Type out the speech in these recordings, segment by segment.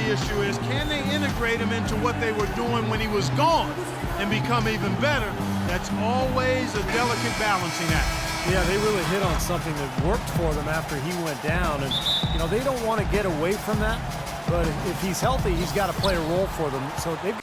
the issue is, can they integrate him into what they were doing when he was gone and become even better? That's always a delicate balancing act. Yeah, they really hit on something that worked for them after he went down. And, you know, they don't want to get away from that. But if he's healthy, he's got to play a role for them. So they've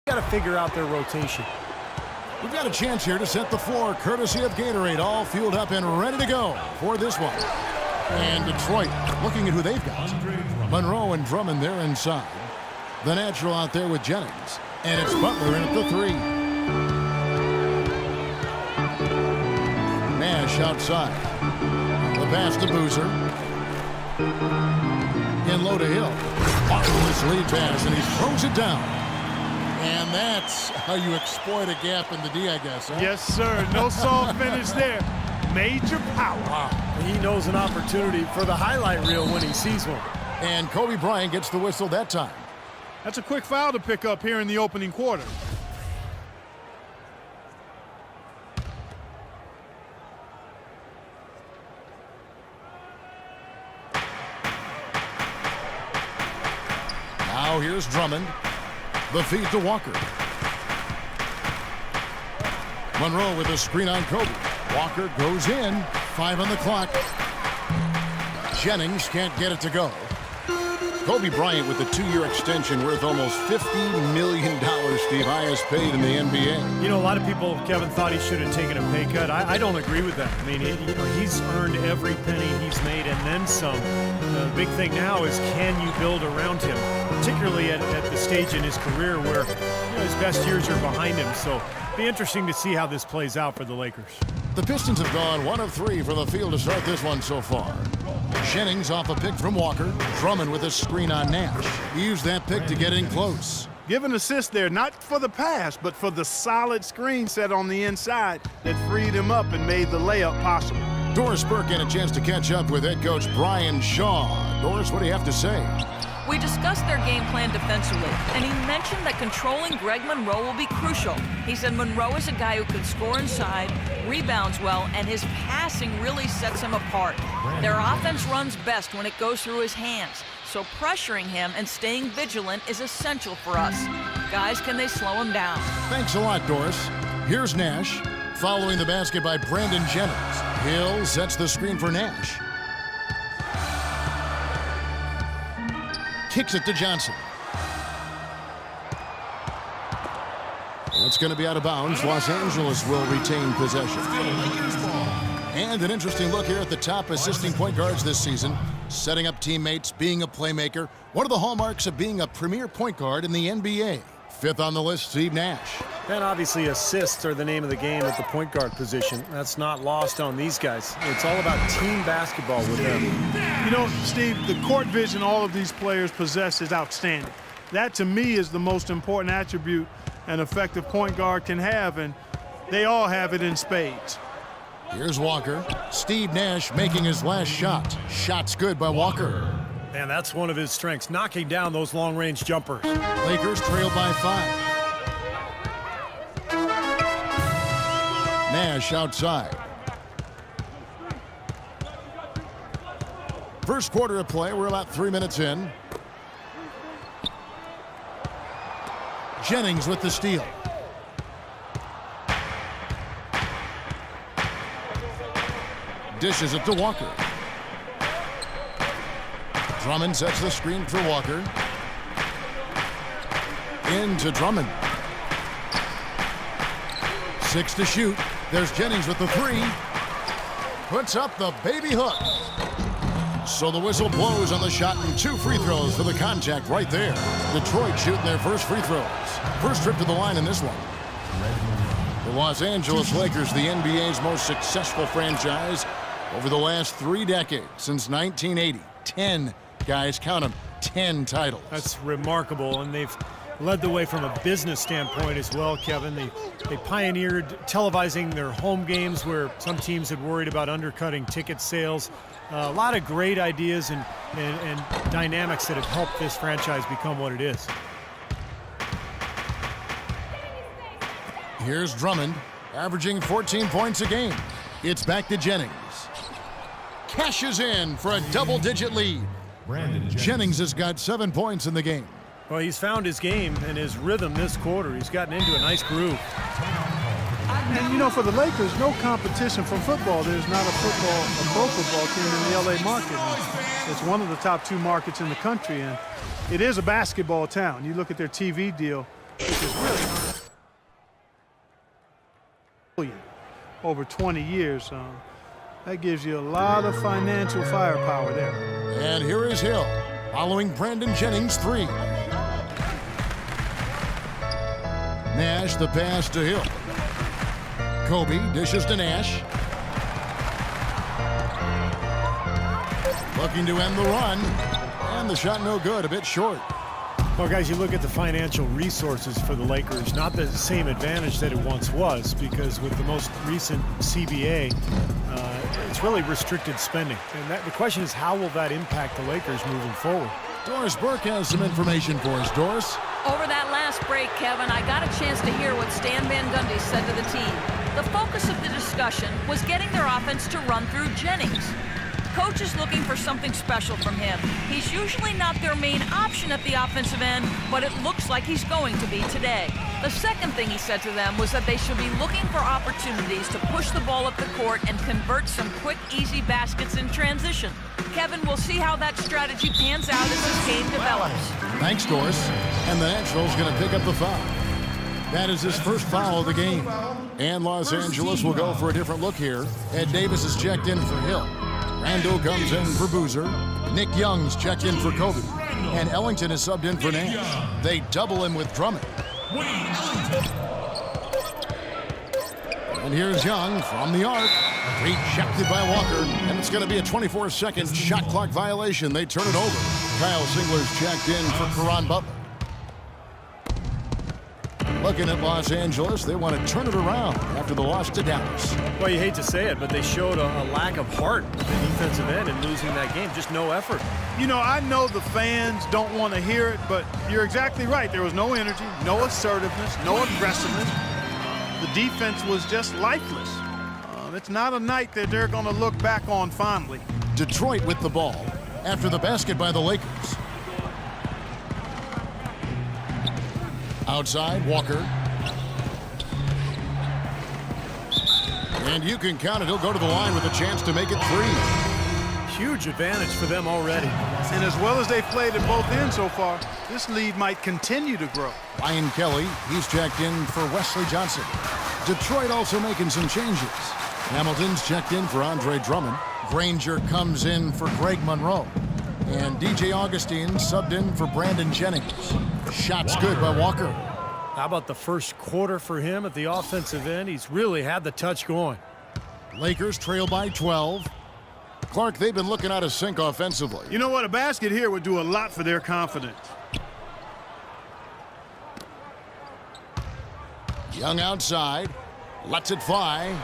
got to figure out their rotation. We've got a chance here to set the floor, courtesy of Gatorade, all fueled up and ready to go for this one. And Detroit looking at who they've got. Monroe and Drummond there inside. The natural out there with Jennings. And it's Butler in at the three. Nash outside. The pass to Boozer. In low to Hill. Marvelous lead pass, and he throws it down. And that's how you exploit a gap in the D, I guess. Huh? Yes, sir. No soft finish there. Major power. Wow. He knows an opportunity for the highlight reel when he sees one. And Kobe Bryant gets the whistle that time. That's a quick foul to pick up here in the opening quarter. Now here's Drummond. The feed to Walker. Monroe with a screen on Kobe. Walker goes in. 5 on the clock. Jennings can't get it to go. Kobe Bryant with a 2-year extension worth almost $50 million, Steve, highest paid in the NBA. You know, a lot of people, Kevin, thought he should have taken a pay cut. I don't agree with that. I mean, he's earned every penny he's made and then some. The big thing now is, can you build around him, particularly at the stage in his career where his best years are behind him. So it'll be interesting to see how this plays out for the Lakers. The Pistons have gone 1 of 3 from the field to start this one so far. Jennings off a pick from Walker. Drummond with a screen on Nash. He used that pick to get in close. Give an assist there, not for the pass, but for the solid screen set on the inside that freed him up and made the layup possible. Doris Burke had a chance to catch up with head coach Brian Shaw. Doris, what do you have to say? We discussed their game plan defensively, and he mentioned that controlling Greg Monroe will be crucial. He said Monroe is a guy who can score inside, rebounds well, and his passing really sets him apart. Their offense runs best when it goes through his hands, so pressuring him and staying vigilant is essential for us. Guys, can they slow him down? Thanks a lot, Doris. Here's Nash, following the basket by Brandon Jennings. Hill sets the screen for Nash. Kicks it to Johnson. That's going to be out of bounds. Los Angeles will retain possession. And an interesting look here at the top assisting point guards this season. Setting up teammates, being a playmaker. One of the hallmarks of being a premier point guard in the NBA. 5th on the list, Steve Nash. And obviously assists are the name of the game at the point guard position. That's not lost on these guys. It's all about team basketball with them. You know, Steve, the court vision all of these players possess is outstanding. That, to me, is the most important attribute an effective point guard can have, and they all have it in spades. Here's Walker. Steve Nash making his last shot. Shot's good by Walker. Man, that's one of his strengths, knocking down those long-range jumpers. Lakers trail by 5. Nash outside. First quarter of play. We're about 3 minutes in. Jennings with the steal. Dishes it to Walker. Drummond sets the screen for Walker. Into Drummond. 6 to shoot. There's Jennings with the 3. Puts up the baby hook. So the whistle blows on the shot and 2 free throws for the contact right there. Detroit shooting their first free throws. First trip to the line in this one. The Los Angeles Lakers, the NBA's most successful franchise over the last 3 decades, since 1980. 10, guys, count them, 10 titles. That's remarkable, and they've led the way from a business standpoint as well, Kevin. They pioneered televising their home games where some teams had worried about undercutting ticket sales. A lot of great ideas and dynamics that have helped this franchise become what it is. Here's Drummond, averaging 14 points a game. It's back to Jennings. Cashes in for a double-digit lead. Jennings has got 7 points in the game. Well, he's found his game and his rhythm this quarter. He's gotten into a nice groove. And, you know, for the Lakers, no competition for football. There's not a pro football team in the L.A. market. It's one of the top 2 markets in the country, and it is a basketball town. You look at their TV deal, which is really over 20 years. That gives you a lot of financial firepower there. And here is Hill, following Brandon Jennings' 3. Nash the pass to Hill. Kobe dishes to Nash. Looking to end the run. And the shot no good, a bit short. Well, guys, you look at the financial resources for the Lakers, not the same advantage that it once was, because with the most recent CBA, it's really restricted spending. And the question is, how will that impact the Lakers moving forward? Doris Burke has some information for us. Doris? Over that last break, Kevin, I got a chance to hear what Stan Van Gundy said to the team. The focus of the discussion was getting their offense to run through Jennings. Coach is looking for something special from him. He's usually not their main option at the offensive end, but it looks like he's going to be today. The second thing he said to them was that they should be looking for opportunities to push the ball up the court and convert some quick, easy baskets in transition. Kevin, we'll see how that strategy pans out as this game develops. Thanks, Doris. And the Natural's going to pick up the foul. That is his first foul of the game. And Los Angeles will go for a different look here. Ed Davis is checked in for Hill. Randall comes in for Boozer. Nick Young's checked in for Kobe. And Ellington is subbed in for Nash. They double him with Drummond. And here's Young from the arc. Rejected by Walker. And it's going to be a 24-second shot clock violation. They turn it over. Kyle Singler's checked in for Caron Butler. Looking at Los Angeles, they want to turn it around after the loss to Dallas. Well, you hate to say it, but they showed a lack of heart at the defensive end in losing that game. Just no effort. You know, I know the fans don't want to hear it, but you're exactly right. There was no energy, no assertiveness, no aggressiveness. The defense was just lifeless. It's not a night that they're going to look back on fondly. Detroit with the ball after the basket by the Lakers. Outside, Walker. And you can count it. He'll go to the line with a chance to make it 3. Huge advantage for them already. And as well as they've played at both ends so far, this lead might continue to grow. Ryan Kelly, he's checked in for Wesley Johnson. Detroit also making some changes. Hamilton's checked in for Andre Drummond. Granger comes in for Greg Monroe. And DJ Augustine subbed in for Brandon Jennings. Shots good by Walker. How about the first quarter for him at the offensive end? He's really had the touch going. Lakers trail by 12. Clark, they've been looking out of sync offensively. You know what? A basket here would do a lot for their confidence. Young outside. Lets it fly.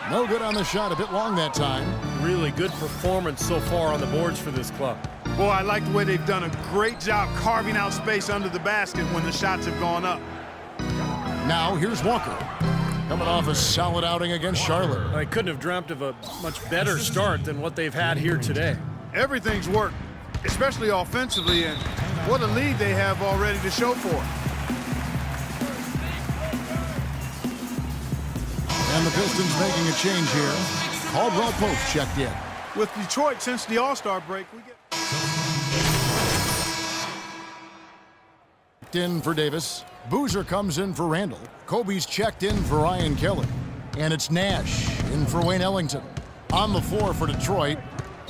No good on the shot. A bit long that time. Really good performance so far on the boards for this club. Boy, I like the way they've done a great job carving out space under the basket when the shots have gone up. Now here's Walker. Coming off a solid outing against Charlotte. I couldn't have dreamt of a much better start than what they've had here today. Everything's worked, especially offensively, and what a lead they have already to show for it. And the Pistons making a change here. Caldwell Pope checked in. With Detroit, since the All-Star break, we get... In for Davis. Boozer comes in for Randall. Kobe's checked in for Ryan Kelly. And it's Nash in for Wayne Ellington. On the floor for Detroit,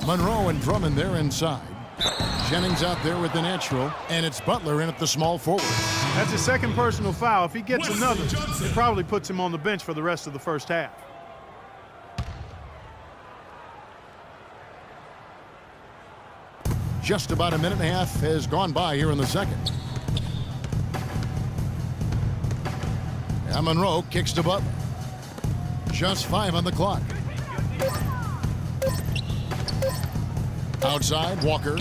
Monroe and Drummond there inside. Jennings out there with the natural, and it's Butler in at the small forward. That's his second personal foul. If he gets another, it probably puts him on the bench for the rest of the first half. Just about a minute and a half has gone by here in the second. And Monroe kicks to Butler. Just 5 on the clock. Outside, Walker.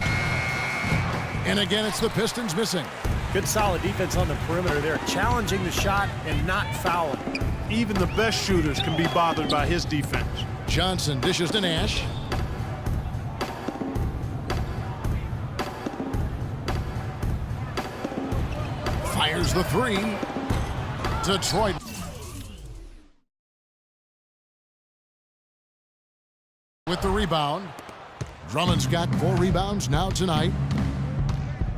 And again, it's the Pistons missing. Good solid defense on the perimeter there, challenging the shot and not fouling. Even the best shooters can be bothered by his defense. Johnson dishes to Nash. Fires the three. Detroit. With the rebound. Drummond's got 4 rebounds now tonight.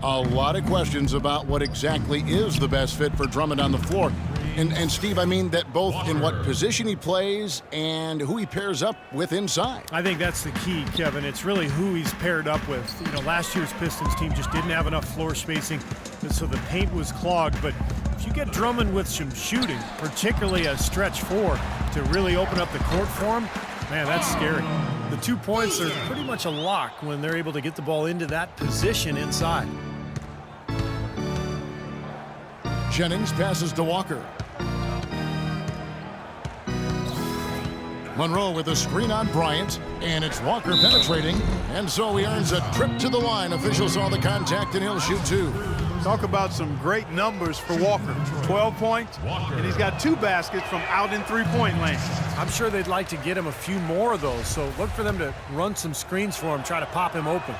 A lot of questions about what exactly is the best fit for Drummond on the floor. And Steve, I mean that both in what position he plays and who he pairs up with inside. I think that's the key, Kevin. It's really who he's paired up with. You know, last year's Pistons team just didn't have enough floor spacing, and so the paint was clogged. But if you get Drummond with some shooting, particularly a stretch 4, to really open up the court for him, man, that's scary. The 2 points are pretty much a lock when they're able to get the ball into that position inside. Jennings passes to Walker. Monroe with a screen on Bryant, and it's Walker penetrating, and so he earns a trip to the line. Officials saw the contact, and he'll shoot 2. Talk about some great numbers for Walker. 12 points, and he's got 2 baskets from out in three-point land. I'm sure they'd like to get him a few more of those, so look for them to run some screens for him, try to pop him open.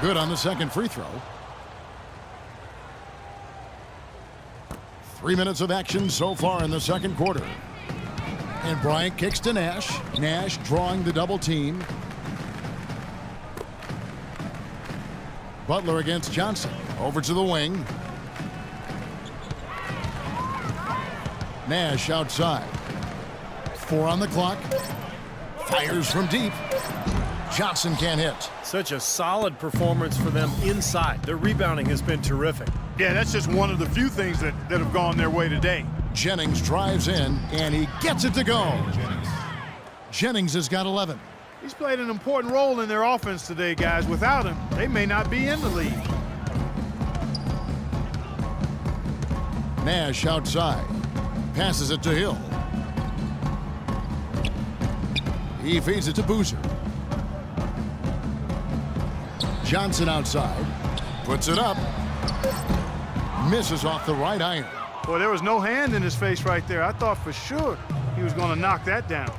Good on the second free throw. 3 minutes of action so far in the second quarter. And Bryant kicks to Nash. Nash drawing the double team. Butler against Johnson. Over to the wing. Nash outside. 4 on the clock. Fires from deep. Johnson can't hit. Such a solid performance for them inside. Their rebounding has been terrific. Yeah, that's just one of the few things that have gone their way today. Jennings drives in, and he gets it to go. Jennings has got 11. He's played an important role in their offense today, guys. Without him, they may not be in the lead. Nash outside. Passes it to Hill. He feeds it to Boozer. Johnson outside. Puts it up. Misses off the right iron. Boy, there was no hand in his face right there. I thought for sure he was going to knock that down.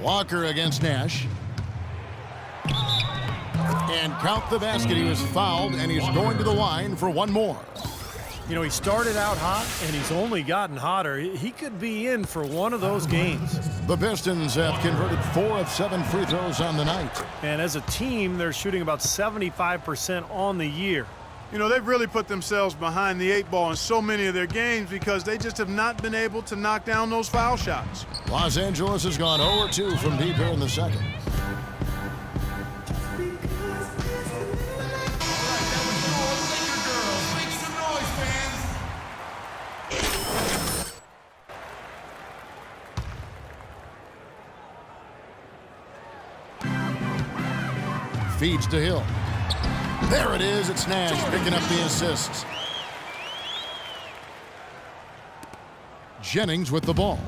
Walker against Nash. And count the basket. He was fouled, and he's going to the line for one more. You know, he started out hot, and he's only gotten hotter. He could be in for one of those games. The Pistons have converted 4 of 7 free throws on the night. And as a team, they're shooting about 75% on the year. You know, they've really put themselves behind the 8 ball in so many of their games because they just have not been able to knock down those foul shots. Los Angeles has gone 0-2 from deep here in the second. Feeds to Hill. There it is. It's Nash picking up the assists. Jennings with the ball.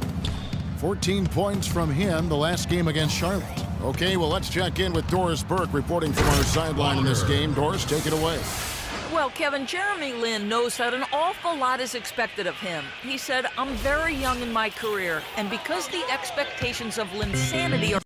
14 points from him the last game against Charlotte. Okay, well, let's check in with Doris Burke reporting from our sideline in this game. Doris, take it away. Well, Kevin, Jeremy Lin knows that an awful lot is expected of him. He said, "I'm very young in my career, and because the expectations of Linsanity are